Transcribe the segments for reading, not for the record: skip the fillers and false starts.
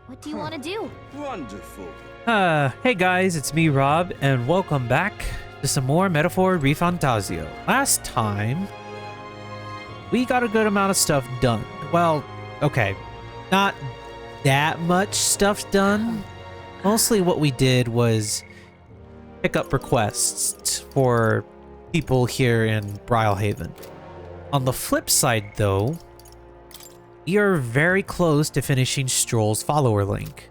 What do you want to do? Wonderful. Hey guys, it's me, Rob, and welcome back to some more Metaphor ReFantazio. Last time, we got a good amount of stuff done. Well, okay, not that much stuff done. Mostly what we did was pick up requests for people here in Brilehaven. On the flip side, though, you're very close to finishing Strohl's follower link.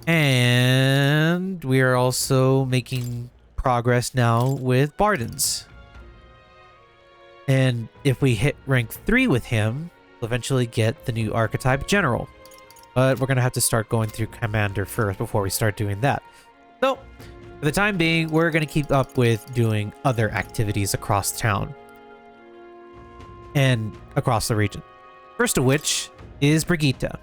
And we are also making progress now with Barden's. And if we hit rank 3 with him, we'll eventually get the new archetype general. But we're going to have to start going through commander first before we start doing that. So, for the time being, we're going to keep up with doing other activities across town. And across the region. First of which is Brigitta.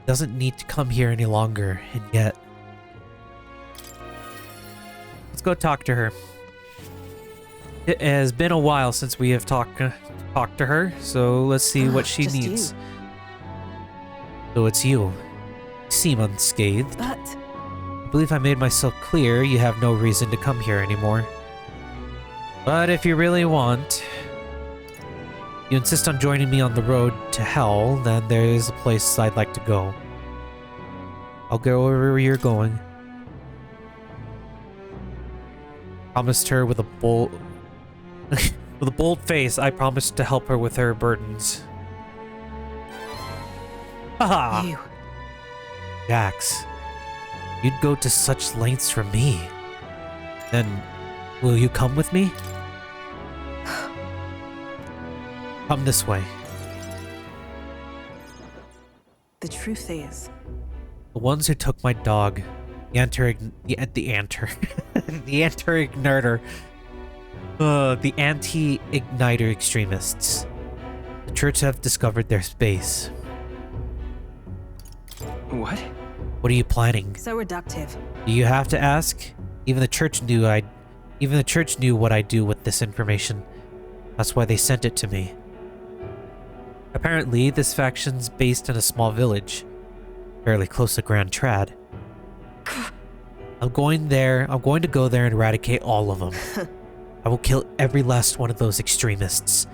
Doesn't need to come here any longer, and yet. Let's go talk to her. It has been a while since we have talked to her, so let's see what she needs. You. So it's you. You seem unscathed. But I believe I made myself clear you have no reason to come here anymore. But if you really want, you insist on joining me on the road to hell, then there is a place I'd like to go. I'll go wherever you're going. Promised her with a bold with a bold face, I promised to help her with her burdens. Haha! you. Jax, you'd go to such lengths for me. Then, will you come with me? Come this way. The truth is, The ones who took my dog, the anti-igniter extremists. The church have discovered their space. What? What are you planning? so reductive. Do you have to ask? Even the church knew what I'd do with this information. That's why they sent it to me. Apparently, this faction's based in a small village, fairly close to Grand Trad. I'm going to go there and eradicate all of them. I will kill every last one of those extremists.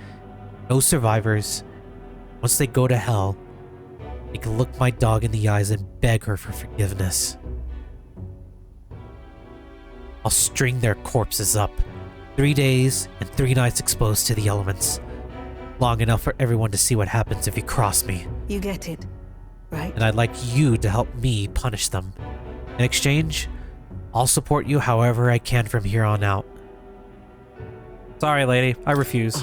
No survivors. Once they go to hell, they can look my dog in the eyes and beg her for forgiveness. I'll string their corpses up. 3 days and 3 nights exposed to the elements. Long enough for everyone to see what happens if you cross me. You get it, right? And I'd like you to help me punish them. In exchange, I'll support you however I can from here on out. Sorry, lady. I refuse.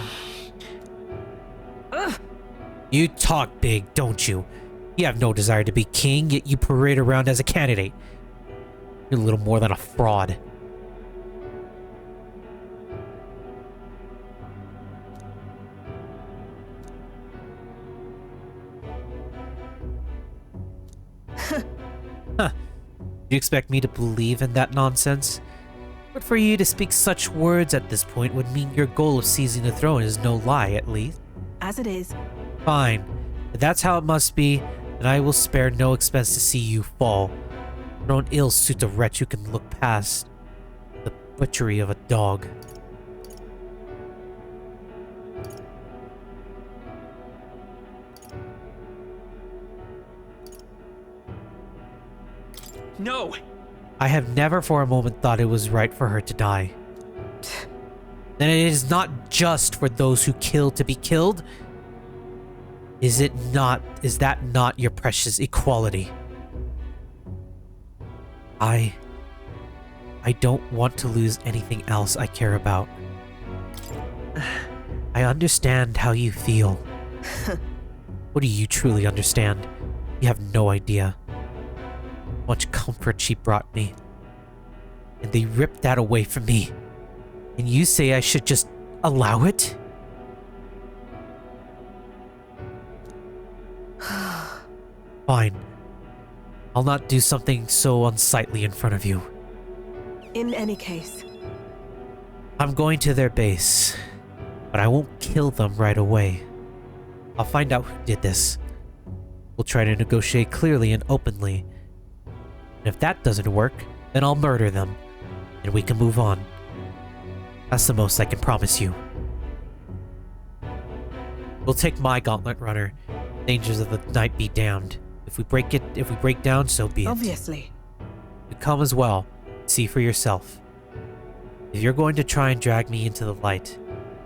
You talk big, don't you? You have no desire to be king, yet you parade around as a candidate. You're little more than a fraud. Huh. Do you expect me to believe in that nonsense? But for you to speak such words at this point would mean your goal of seizing the throne is no lie, at least. As it is. Fine. If that's how it must be, then I will spare no expense to see you fall. Your own ill suit a wretch who can look past the butchery of a dog. No! I have never for a moment thought it was right for her to die. Then it is not just for those who kill to be killed. Is that not your precious equality? I don't want to lose anything else I care about. I understand how you feel. What do you truly understand? You have no idea. Much comfort she brought me. And they ripped that away from me. And you say I should just allow it? Fine. I'll not do something so unsightly in front of you. In any case, I'm going to their base, but I won't kill them right away. I'll find out who did this. We'll try to negotiate clearly and openly. And if that doesn't work, then I'll murder them, and we can move on. That's the most I can promise you. We'll take my gauntlet runner. Dangers of the night be damned. If we break down, so be it. Obviously. You come as well. See for yourself. If you're going to try and drag me into the light,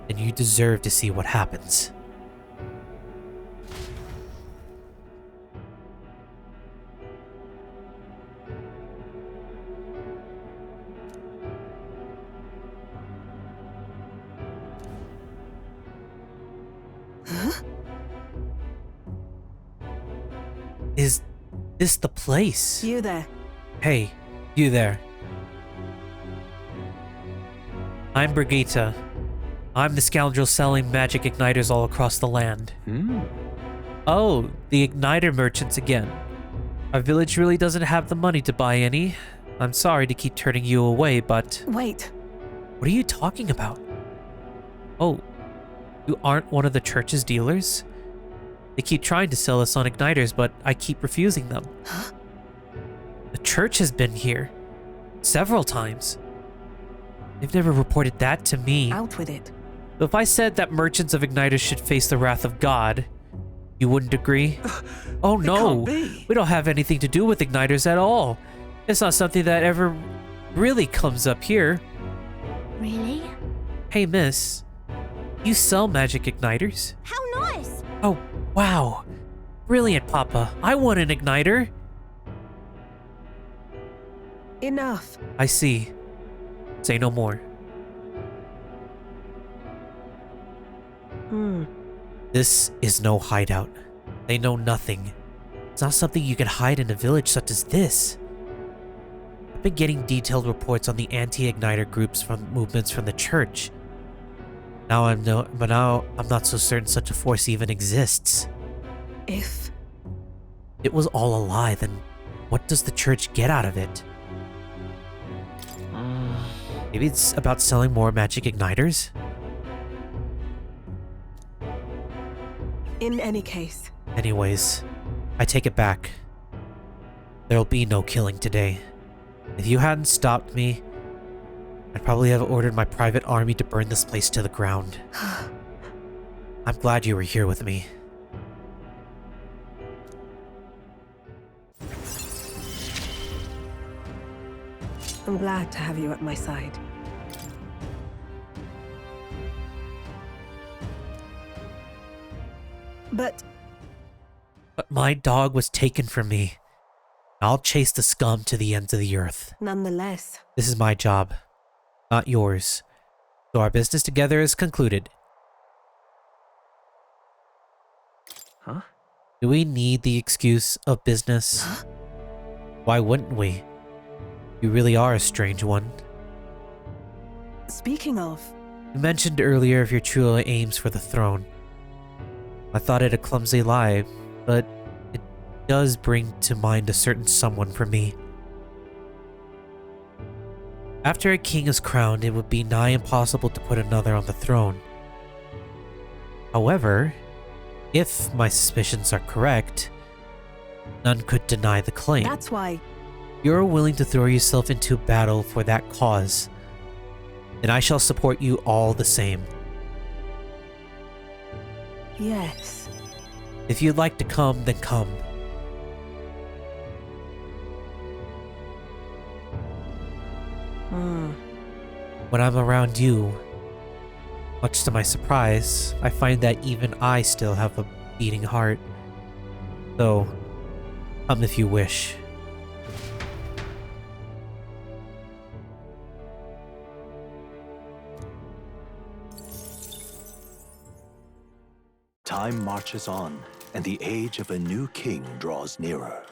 then you deserve to see what happens. Is this the place? You there. Hey, you there. I'm Brigitta. I'm the scoundrel selling magic igniters all across the land. Oh, the igniter merchants again. Our village really doesn't have the money to buy any. I'm sorry to keep turning you away, but... Wait. What are you talking about? Oh, you aren't one of the church's dealers? They keep trying to sell us on igniters, but I keep refusing them. Huh? The church has been here several times. They've never reported that to me. Out with it. But if I said that merchants of igniters should face the wrath of God, you wouldn't agree? Oh no, we don't have anything to do with igniters at all. It's not something that ever really comes up here. Really? Hey miss, you sell magic igniters? How nice! Oh, wow. Brilliant, Papa. I want an igniter. Enough. I see. Say no more. This is no hideout. They know nothing. It's not something you can hide in a village such as this. I've been getting detailed reports on the anti-igniter groups from movements from the church. Now I'm not so certain such a force even exists. If it was all a lie, then what does the church get out of it? Maybe it's about selling more magic igniters? in any case. Anyways, I take it back. There'll be no killing today. If you hadn't stopped me, I'd probably have ordered my private army to burn this place to the ground. I'm glad you were here with me. I'm glad to have you at my side. But my dog was taken from me. I'll chase the scum to the ends of the earth. nonetheless, This is my job, not yours. So our business together is concluded. Huh? Do we need the excuse of business? Huh? Why wouldn't we? You really are a strange one. speaking of, You mentioned earlier of your true aims for the throne. I thought it a clumsy lie, but it does bring to mind a certain someone for me. After a king is crowned, it would be nigh impossible to put another on the throne. However, if my suspicions are correct, none could deny the claim. that's why You're willing to throw yourself into battle for that cause, then I shall support you all the same. yes. If you'd like to come, then come. When I'm around you, much to my surprise, I find that even I still have a beating heart. So, come if you wish. Time marches on, and the age of a new king draws nearer.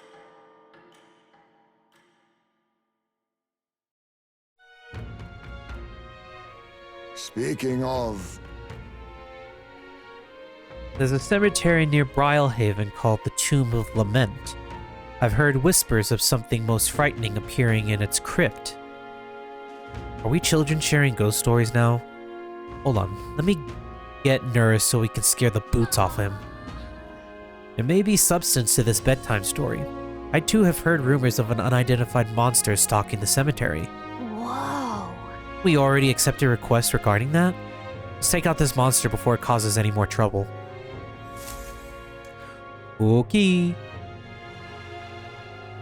Speaking of, There's a cemetery near Brilehaven called the Tomb of Lament. I've heard whispers of something most frightening appearing in its crypt. Are we children sharing ghost stories now? Hold on, let me get Nurse so we can scare the boots off him. There may be substance to this bedtime story. I too have heard rumors of an unidentified monster stalking the cemetery. Whoa. We already accepted a request regarding that. Let's take out this monster before it causes any more trouble. Okay.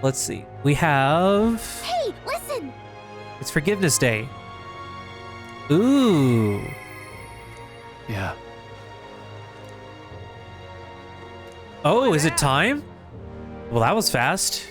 Let's see. We have... Hey, listen! It's Forgiveness Day. Ooh. Yeah. Oh, is it time? Well, that was fast.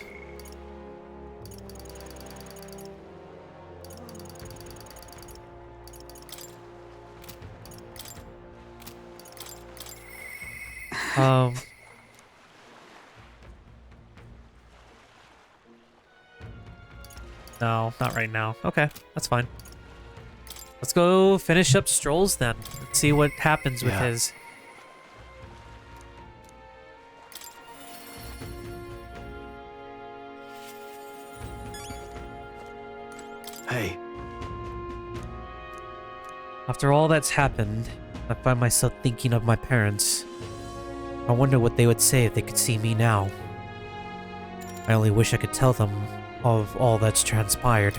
No, not right now. Okay, that's fine. Let's go finish up Strohl's then. Let's see what happens with his. Hey. After all that's happened, I find myself thinking of my parents. I wonder what they would say if they could see me now. I only wish I could tell them of all that's transpired.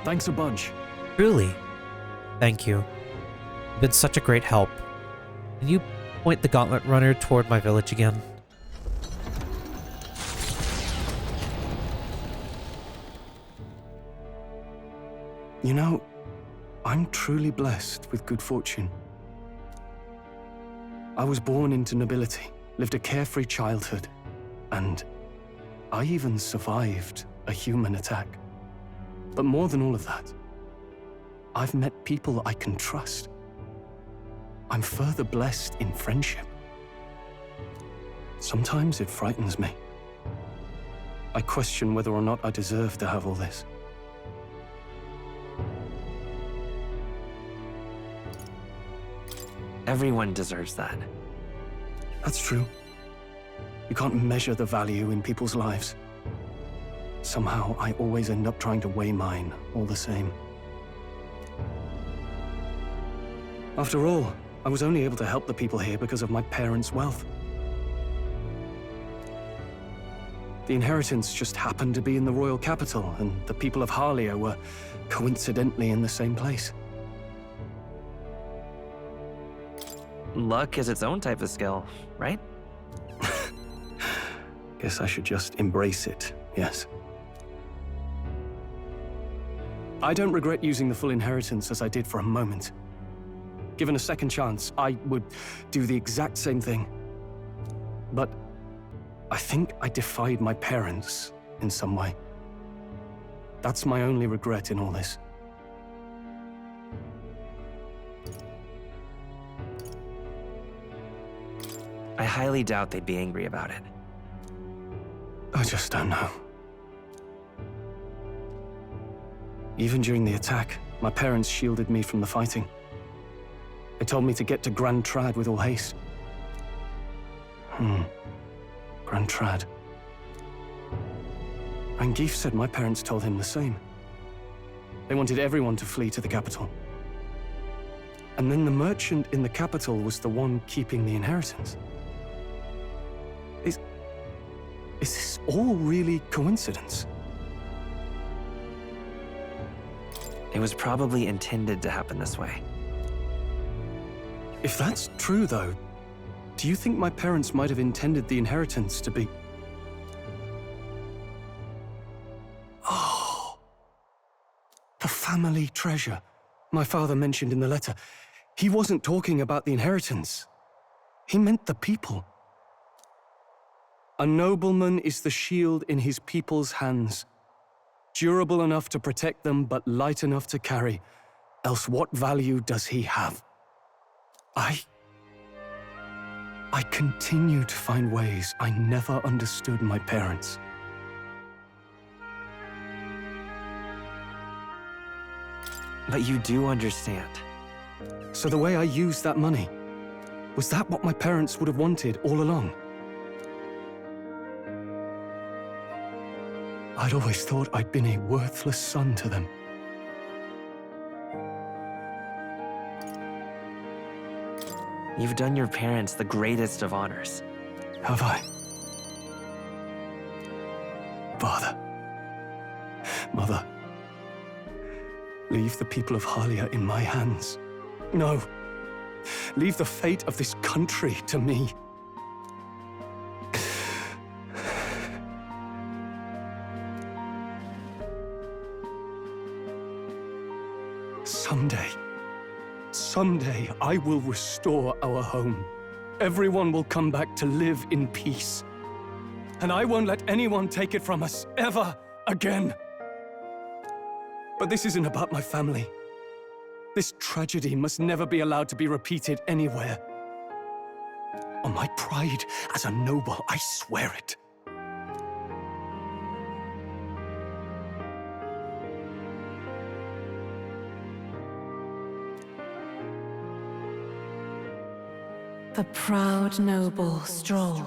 Thanks a bunch. Truly. Thank you. You've been such a great help. Can you point the gauntlet runner toward my village again? You know, I'm truly blessed with good fortune. I was born into nobility, lived a carefree childhood, and I even survived a human attack. But more than all of that, I've met people I can trust. I'm further blessed in friendship. Sometimes it frightens me. I question whether or not I deserve to have all this. Everyone deserves that. That's true. You can't measure the value in people's lives. Somehow, I always end up trying to weigh mine all the same. After all, I was only able to help the people here because of my parents' wealth. The inheritance just happened to be in the royal capital, and the people of Harlia were coincidentally in the same place. Luck is its own type of skill, right? Guess I should just embrace it, yes. I don't regret using the full inheritance as I did for a moment. Given a second chance, I would do the exact same thing. But I think I defied my parents in some way. That's my only regret in all this. I highly doubt they'd be angry about it. I just don't know. Even during the attack, my parents shielded me from the fighting. They told me to get to Grand Trad with all haste. Grand Trad. Rangif said my parents told him the same. They wanted everyone to flee to the capital. And then the merchant in the capital was the one keeping the inheritance. Is this all really coincidence? It was probably intended to happen this way. If that's true, though, do you think my parents might have intended the inheritance to be... Oh, the family treasure my father mentioned in the letter. He wasn't talking about the inheritance. He meant the people. A nobleman is the shield in his people's hands, durable enough to protect them, but light enough to carry. Else what value does he have? I continue to find ways I never understood my parents. But you do understand. So the way I used that money, was that what my parents would have wanted all along? I'd always thought I'd been a worthless son to them. You've done your parents the greatest of honors. Have I? Father, Mother, leave the people of Halia in my hands. No, leave the fate of this country to me. Someday I will restore our home. Everyone will come back to live in peace. And I won't let anyone take it from us, ever again. But this isn't about my family. This tragedy must never be allowed to be repeated anywhere. On my pride as a noble, I swear it. The proud noble Strohl,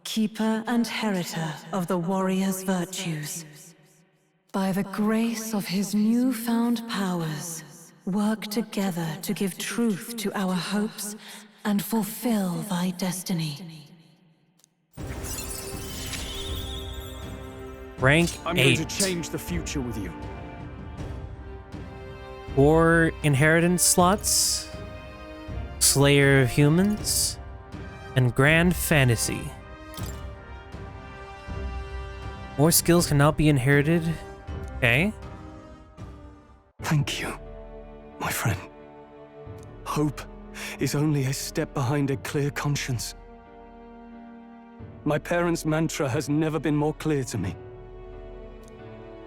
keeper and heritor of the warrior's virtues. By the grace of his newfound powers, work together to give truth to our hopes and fulfill thy destiny. Rank I'm 8. going to change the future with you. 4 inheritance slots. Slayer of Humans, and Grand Fantasy. More skills can now be inherited. Okay. Thank you, my friend. Hope is only a step behind a clear conscience. My parents' mantra has never been more clear to me.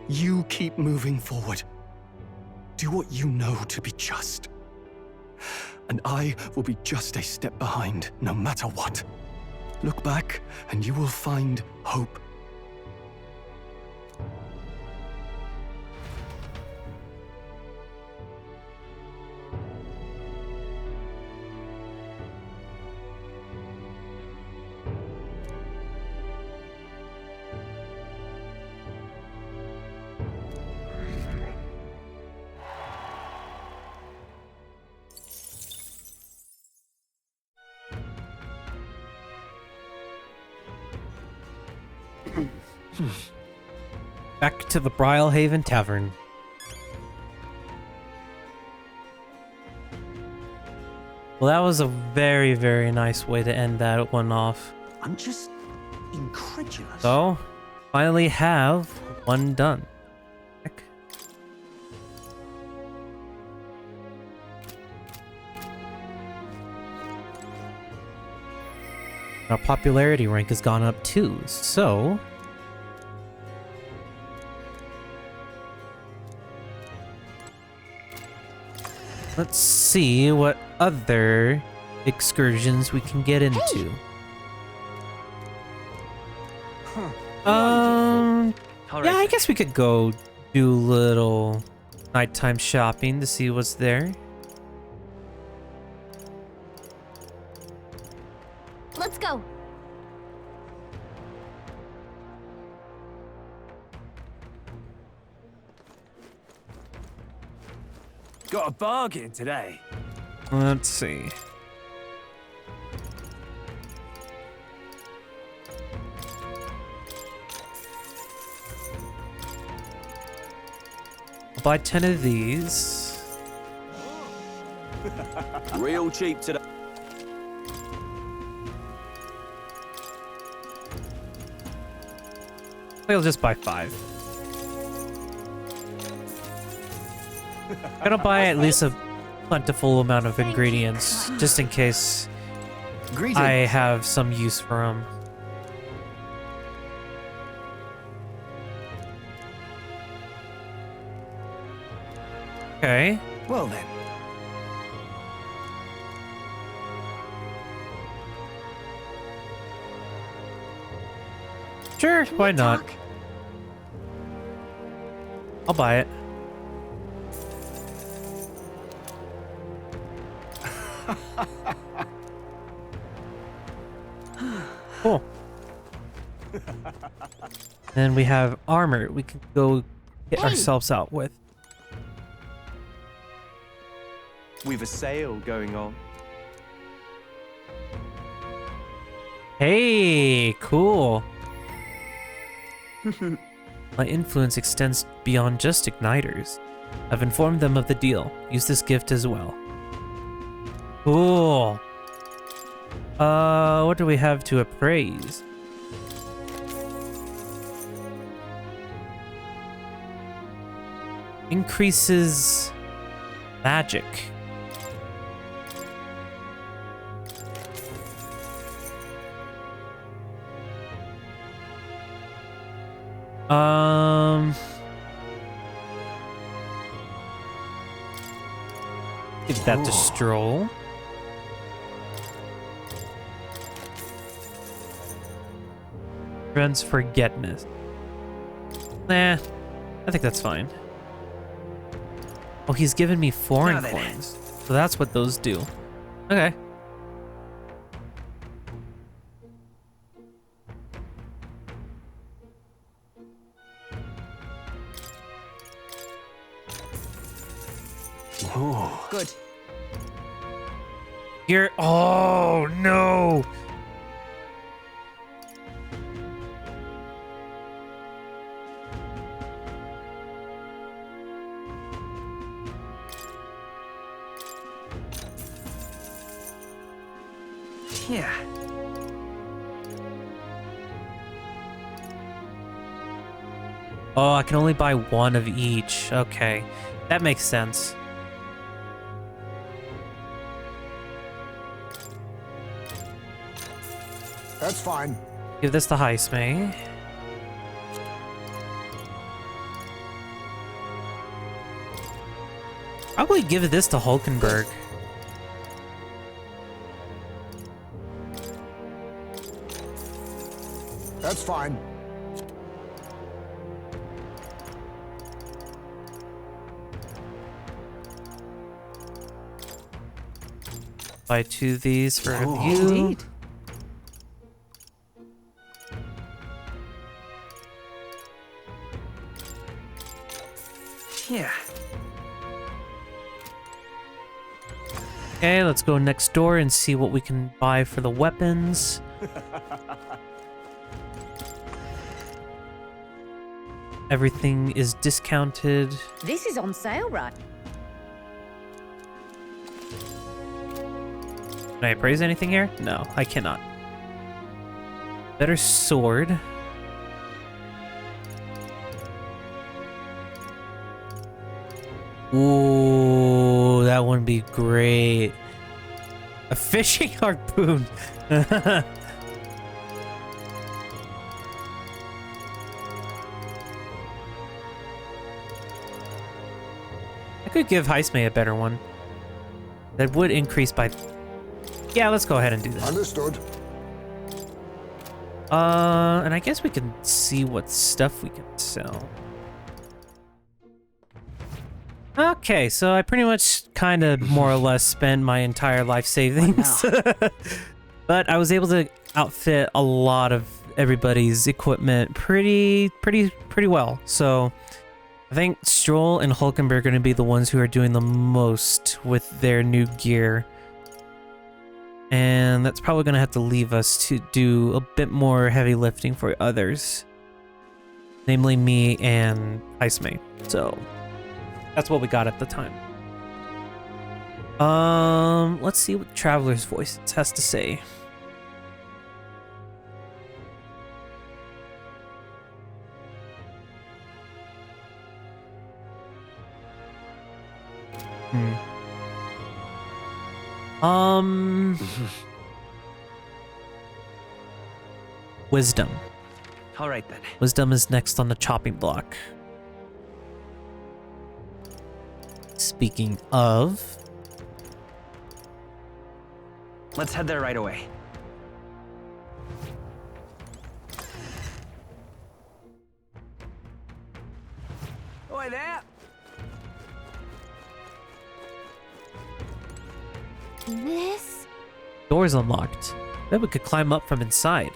You keep moving forward. Do what you know to be just. And I will be just a step behind, no matter what. Look back, and you will find hope. Back to the Brilehaven Tavern. Well, that was a very, very nice way to end that one off. I'm just incredulous. So, finally have one done. Heck. Our popularity rank has gone up too, so... let's see what other excursions we can get into. Yeah, I guess we could go do a little nighttime shopping to see what's there. Let's go. Got a bargain today. Let's see. I'll buy 10 of these. Real cheap today. I'll just buy 5. I'm gonna buy at least a plentiful amount of ingredients, just in case I have some use for them. Okay. Well then. Sure, why not? I'll buy it. Cool. Then we have armor we can go get ourselves out with. We've a sale going on. Hey, cool. My influence extends beyond just igniters. I've informed them of the deal. Use this gift as well. Cool. What do we have to appraise? Increases magic. Give that to Strohl. Prevents forgetness. Nah, I think that's fine. Oh, he's given me foreign coins. So that's what those do. Okay. Good. You're. Oh, no. Yeah. Oh, I can only buy one of each. Okay. That makes sense. That's fine. Give this to Heisme. Probably give this to Hulkenberg. That's fine. Buy two of these for you. Indeed. Yeah. Okay, let's go next door and see what we can buy for the weapons. Everything is discounted. This is on sale, right? Can I appraise anything here? No, I cannot. Better sword. Ooh, that would be great. A fishing harpoon. I could give Heisme a better one. That would increase by... Yeah, let's go ahead and do that. Understood. And I guess we can see what stuff we can sell. Okay, so I pretty much kind of more or less spent my entire life savings. But I was able to outfit a lot of everybody's equipment pretty well. So I think Strohl and Hulkenberg are going to be the ones who are doing the most with their new gear. And that's probably going to have to leave us to do a bit more heavy lifting for others. Namely me and Heisme. So that's what we got at the time. Let's see what Traveler's Voice has to say. Wisdom. All right then. Wisdom is next on the chopping block. Speaking of, Let's head there right away. Oi there! This? door's unlocked. Then we could climb up from inside.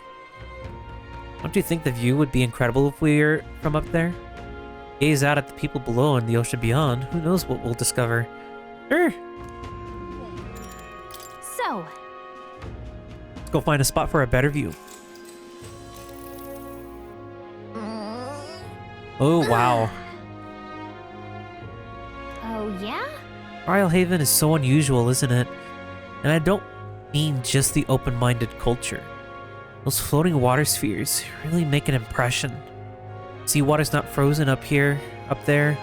Don't you think the view would be incredible if we were from up there? Gaze out at the people below and the ocean beyond. Who knows what we'll discover? Sure. So, Let's go find a spot for a better view. Oh, wow. Oh, yeah? Brilehaven is so unusual, isn't it? And I don't mean just the open-minded culture. Those floating water spheres really make an impression. Seawater's not frozen up here, up there.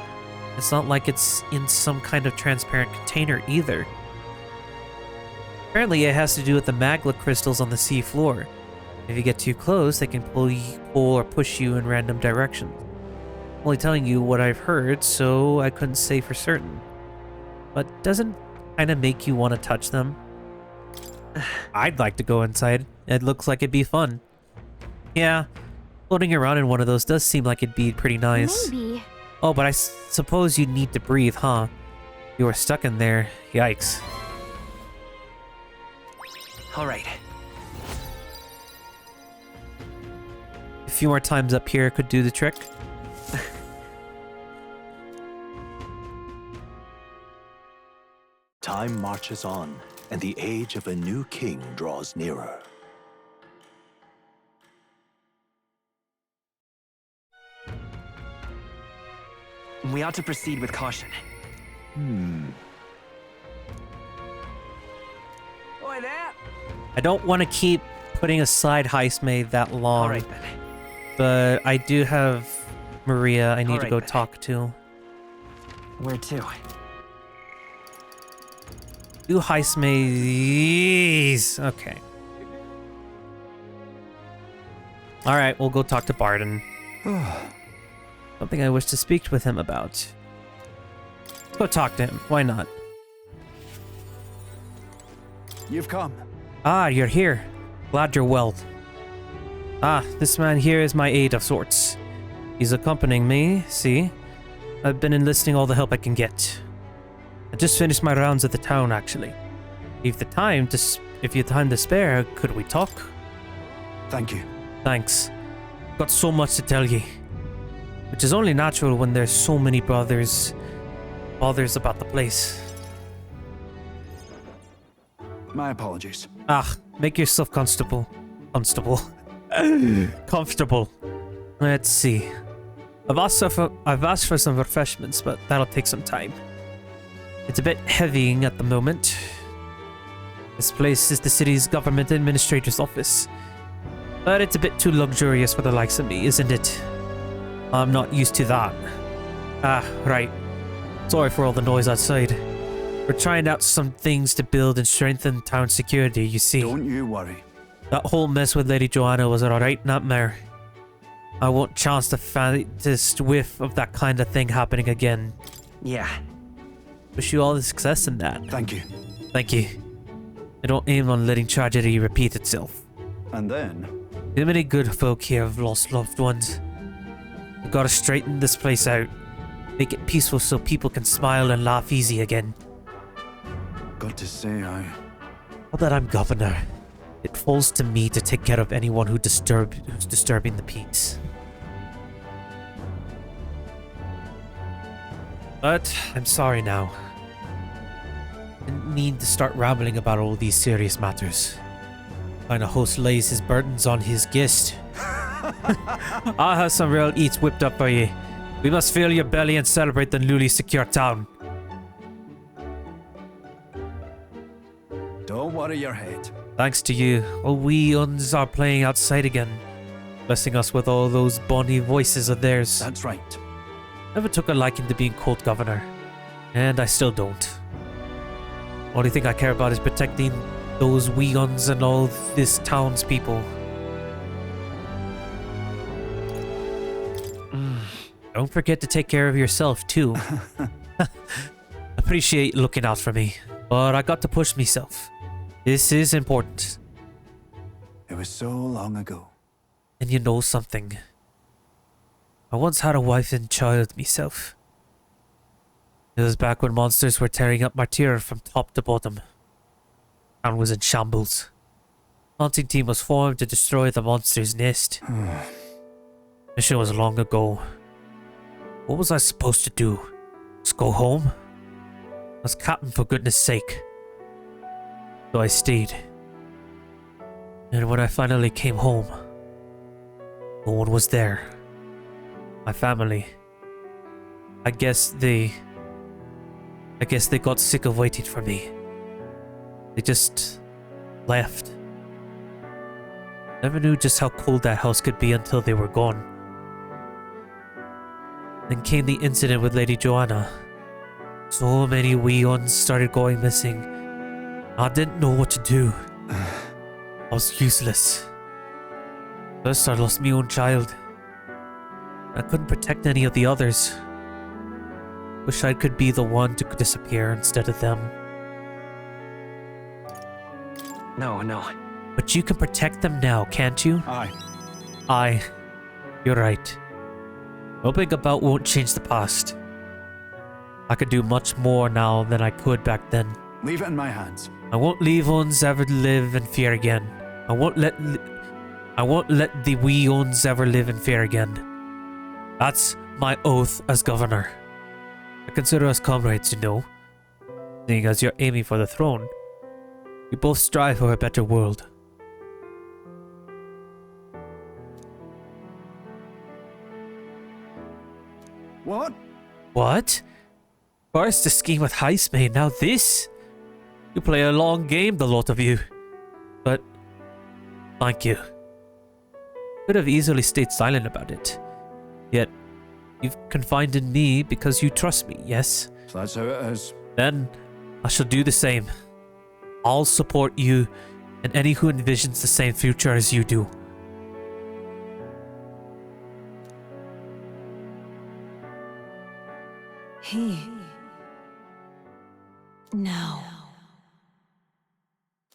It's not like it's in some kind of transparent container either. Apparently it has to do with the magma crystals on the sea floor. If you get too close, they can pull or push you in random directions. I'm only telling you what I've heard, so I couldn't say for certain. But doesn't kind of make you want to touch them? I'd like to go inside. It looks like it'd be fun. Yeah, floating around in one of those does seem like it'd be pretty nice. Maybe. Oh, but I suppose you need to breathe, huh? You were stuck in there. Yikes. All right. A few more times up here could do the trick. Time marches on, and the age of a new king draws nearer. We ought to proceed with caution. Oi there! I don't want to keep putting aside Heist Maid that long. All right then. But I do have Maria I need to Alright go then. talk to. Where to? Do Heist Maids. Okay. Alright, we'll go talk to Barden. Something I wish to speak with him about. Go talk to him. Why not? You've come. Ah, you're here. Glad you're well. Ah, this man here is my aide of sorts. He's accompanying me, see? I've been enlisting all the help I can get. I just finished my rounds at the town, actually. If you have time to spare, could we talk? Thank you. Thanks. Got so much to tell ye. Which is only natural when there's so many bothers about the place. My apologies. Ah, make yourself comfortable. Comfortable. Let's see. I've asked for some refreshments, but that'll take some time. It's a bit heavy at the moment. This place is the city's government administrator's office. But it's a bit too luxurious for the likes of me, isn't it? I'm not used to that. Ah, right. Sorry for all the noise outside. We're trying out some things to build and strengthen town security, you see. Don't you worry. That whole mess with Lady Joanna was an alright nightmare. I won't chance to whiff of that kind of thing happening again. Yeah. Wish you all the success in that. Thank you. Thank you. I don't aim on letting tragedy repeat itself. And then, Too many good folk here have lost loved ones. We've got to straighten this place out. Make it peaceful so people can smile and laugh easy again. got to say, Now that I'm governor, it falls to me to take care of anyone who's disturbing the peace. But I'm sorry now. Didn't mean to start rambling about all these serious matters. Kind of host lays his burdens on his guest. I'll have some real eats whipped up for you. We must fill your belly and celebrate the newly secure town. don't worry your head. Thanks to you, all we uns are playing outside again, blessing us with all those bonny voices of theirs. That's right. Never took a liking to being court governor, and I still don't. Only thing I care about is protecting those wee uns and all this town's people. Don't forget to take care of yourself too. Appreciate you looking out for me, but I got to push myself. This is important. It was so long ago. And you know something? I once had a wife and child myself. It was back when monsters were tearing up Martyr from top to bottom. Town was in shambles. Hunting team was formed to destroy the monster's nest. Mission was long ago. What was I supposed to do? Just go home? I was captain for goodness sake. So I stayed. And when I finally came home, no one was there. My family. I guess they got sick of waiting for me. They just left. Never knew just how cold that house could be until they were gone. Then came the incident with Lady Joanna. So many wee ones started going missing. I didn't know what to do. I was useless. First I lost my own child. I couldn't protect any of the others. Wish I could be the one to disappear instead of them. No. But you can protect them now, can't you? Aye. You're right. Hoping about won't change the past. I could do much more now than I could back then. Leave it in my hands. I won't leave uns ever live in fear again. I won't let the wee uns ever live in fear again. That's my oath as governor. I consider us comrades, you know. Seeing as you're aiming for the throne, we both strive for a better world. What? What? First a scheme with Heistmane, now this? You play a long game, the lot of you. But, thank you. Could have easily stayed silent about it. Yet, you've confided in me because you trust me, yes? So that's how it is. Then, I shall do the same. I'll support you and any who envisions the same future as you do. Now,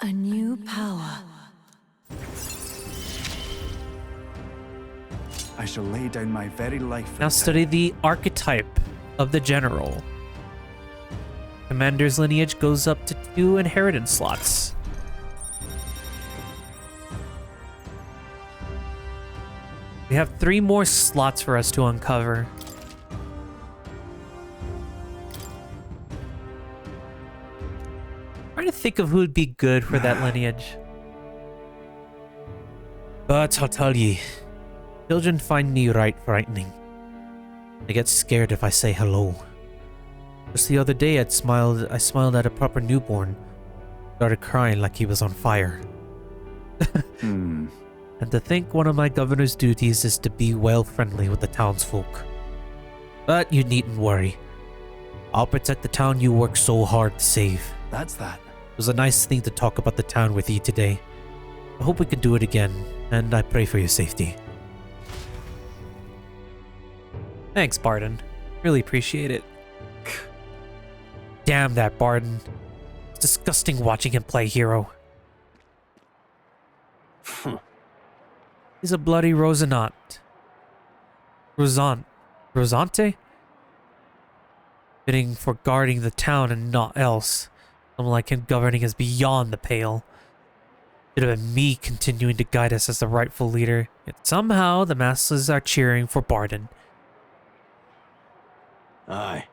a new power. I shall lay down my very life. Now study the archetype of the general. Commander's lineage goes up to 2 inheritance slots. We have 3 more slots for us to uncover. Trying to think of who would be good for that lineage. But I'll tell ye, children find me right frightening. They get scared if I say hello. Just the other day I smiled at a proper newborn. Started crying like he was on fire. And to think one of my governor's duties is to be well friendly with the townsfolk. But you needn't worry. I'll protect the town you work so hard to save. That's that. It was a nice thing to talk about the town with you today. I hope we can do it again, and I pray for your safety. Thanks, Barden. Really appreciate it. Damn that Barden. It's disgusting watching him play hero. He's a bloody Rosinante. Rosante? Fitting for guarding the town and naught else. Someone like him governing is beyond the pale. Should have been me continuing to guide us as the rightful leader. Yet somehow the masses are cheering for Barden. Aye.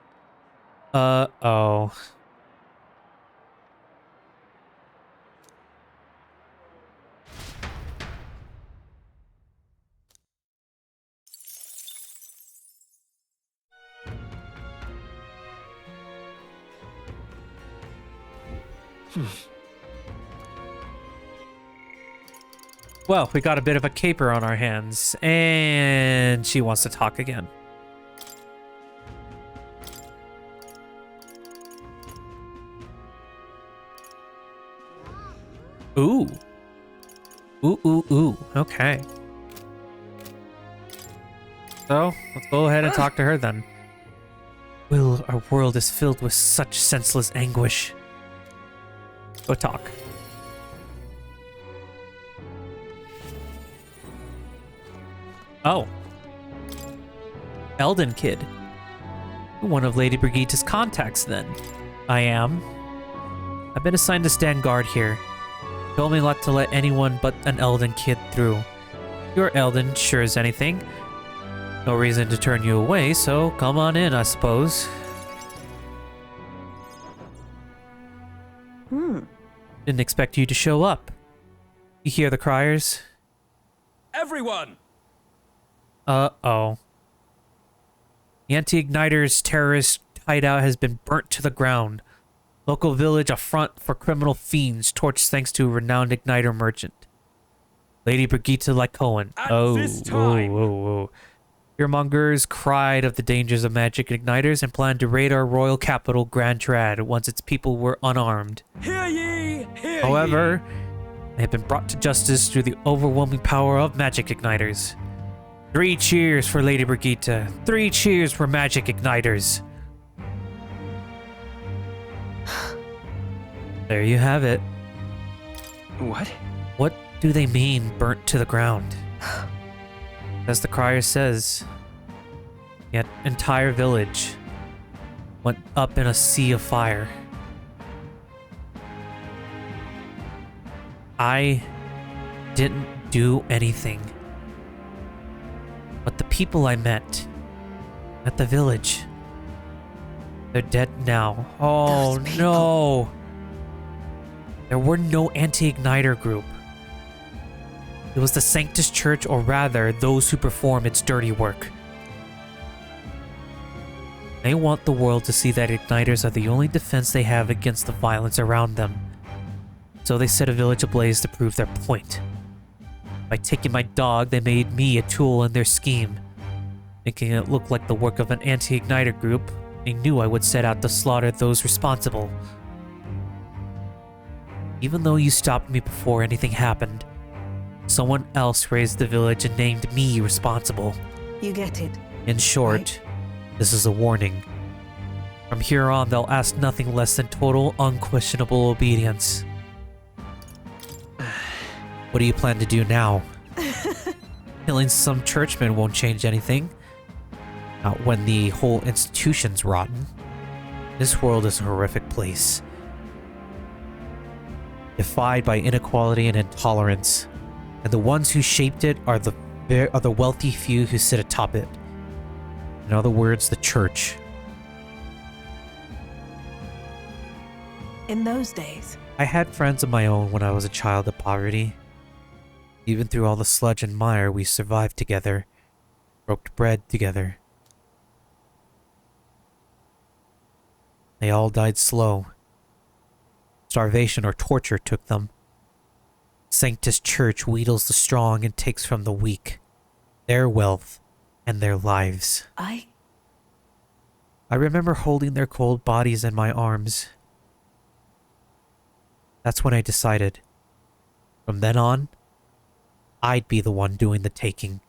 Uh-oh. Well, we got a bit of a caper on our hands, and she wants to talk again. Ooh. Ooh. Okay. So, let's go ahead and talk to her then. Will, our world is filled with such senseless anguish. Go talk. Oh. Elden Kid. One of Lady Brigitta's contacts, then. I am. I've been assigned to stand guard here. Told me not to let anyone but an Elden Kid through. You're Elden, sure as anything. No reason to turn you away, so come on in, I suppose. Didn't expect you to show up. You hear the criers? Everyone! Uh-oh. The Anti-Igniters terrorist hideout has been burnt to the ground. Local village a front for criminal fiends torched thanks to a renowned igniter merchant. Lady Brigitta Lycoan. This time. Oh. Fearmongers cried of the dangers of magic igniters and planned to raid our royal capital, Grand Trad, once its people were unarmed. Hear ye! Hear However, they have been brought to justice through the overwhelming power of magic igniters. 3 cheers for Lady Brigitta. 3 cheers for magic igniters. There you have it. What? What do they mean, burnt to the ground? As the crier says, the entire village went up in a sea of fire. I didn't do anything. But the people I met at the village, they're dead now. Oh Those people. no! There were no anti-igniter group. It was the Sanctus Church, or rather, those who perform its dirty work. They want the world to see that igniters are the only defense they have against the violence around them. So they set a village ablaze to prove their point. By taking my dog, they made me a tool in their scheme. Making it look like the work of an anti-igniter group, they knew I would set out to slaughter those responsible. Even though you stopped me before anything happened, someone else raised the village and named me responsible. You get it. In short, this is a warning. From here on, they'll ask nothing less than total, unquestionable obedience. What do you plan to do now? Killing some churchmen won't change anything. Not when the whole institution's rotten. This world is a horrific place. Defied by inequality and intolerance. And the ones who shaped it are the wealthy few who sit atop it. In other words, the church. In those days, I had friends of my own when I was a child of poverty. Even through all the sludge and mire, we survived together, broke bread together. They all died slow. Starvation or torture took them. Sanctus Church wheedles the strong and takes from the weak, their wealth and their lives. I remember holding their cold bodies in my arms. That's when I decided. From then on, I'd be the one doing the taking.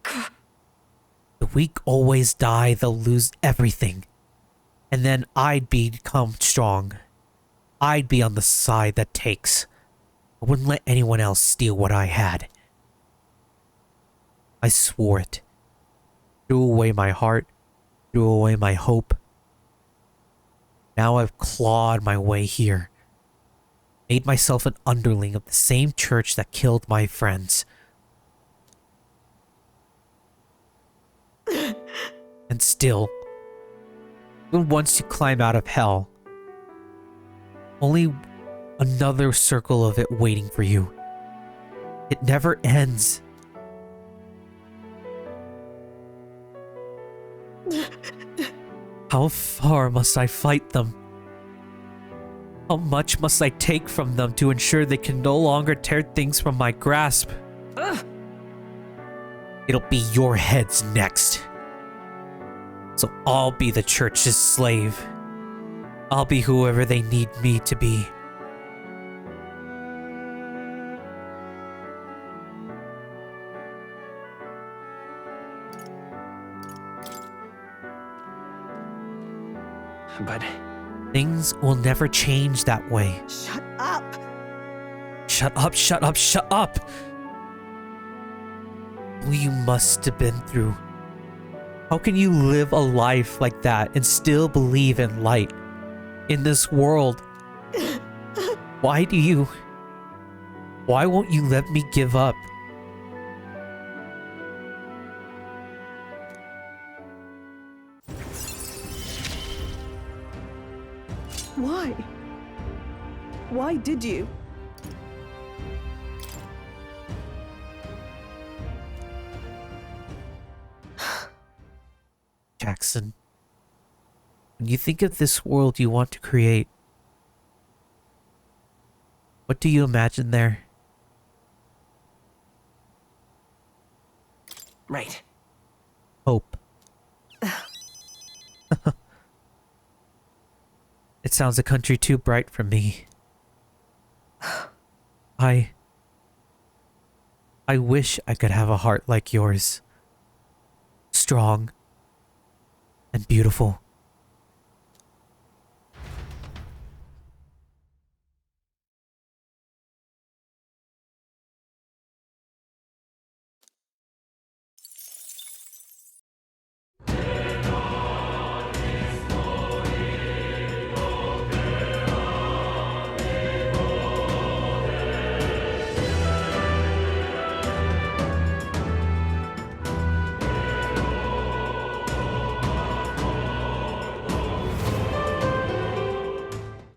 The weak always die, they'll lose everything. And then I'd become strong. I'd be on the side that takes. I wouldn't let anyone else steal what I had. I swore it. Threw away my heart, threw away my hope. Now I've clawed my way here. Made myself an underling of the same church that killed my friends. And still, even once you climb out of hell, only another circle of it waiting for you. It never ends. How far must I fight them? How much must I take from them to ensure they can no longer tear things from my grasp? It'll be your heads next. So I'll be the church's slave. I'll be whoever they need me to be. But Things will never change that way. shut up. Shut up, shut up, shut up! What you must have been through. How can you live a life like that and still believe in light? In this world? Why won't you let me give up? Why? Why did you? Jackson, when you think of this world you want to create, what do you imagine there? Right. Hope. It sounds a country too bright for me. I wish I could have a heart like yours. Strong and beautiful.